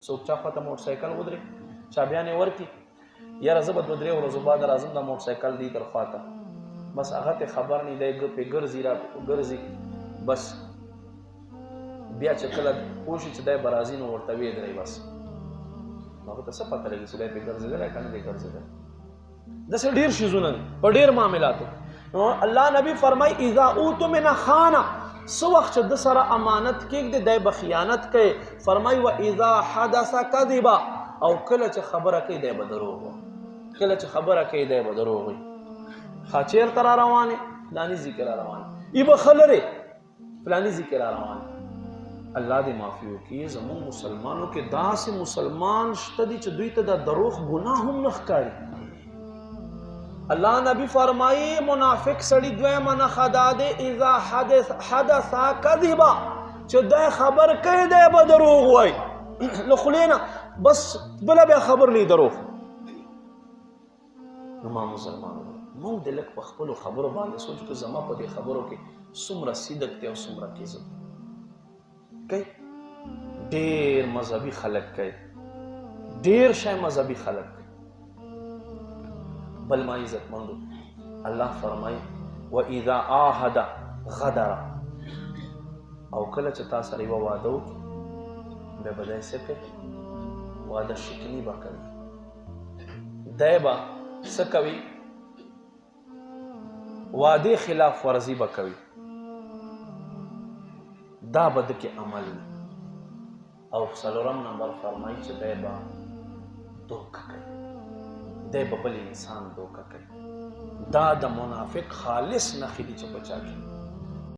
څوک چا خواته موټر سایکل ودرېږي چابیانې ورکړي یاره زه به 2-3 ورځو بعد راځم دا موټر سایکل دی در خواته بس هغه ته خبر نه دی پې ګرځي را ګرځي بس بیا چې کله پوه شي چې دی به راځي نو ورته ویې درئ بس هغه ته څه پته لګي چې دی پې ګرځېدلی که نه دی ګرځېدلی داسې ډېر شیزونه دي په ډېر معاملاتو نو الله نبی فرمای اذا اوتو من خانه څه وخت چې د سره امانت کېږدي دی به خیانت کوي فرمای و اذا حدث کذبا او کله چې خبره کوي دی به دروغ وایي کله چې خبره کوي دی به دروغ وایي ښه چېرته را روانې فلاني ځای کې را روانې ای به ښه لرې فلاني ځای کې را روانې الله دې معافي وکړي زموږ مسلمانو کې داسې مسلمان شته دي چې دوی ته دا دروغ ګناه هم نه ښکاري الله نبی فرمایي منافق سړي دویمه نښه دا دی اذا حدث کذبا چې دی خبر کوي دی به دروغ وایي له خولې نه بس بله بیا خبر نه دروغ نو ما مسلمانو موږ د لږ په خپلو خبرو باندې سوچ کړو زما په دې خبرو کې څومره صدق دی او څومره کذب کوي ډېر مذهبي خلک کوي ډېر شی مذهبي خلک کوي بل ما عزتمندو الله فرمایي واذا عاهد غدر او کله چې تا سره یوه واده وکړي بیا به دی څه کوي واده شکني به کوي دی به څه کوي وعدې خلاف ورزي به کوي دا به د کې عمل وي او 4 نمبر فرمایي چې دی به دوکه کوي دی به بل انسان دوکه کوي دا د منافق خالص نښې دي چې په چا کې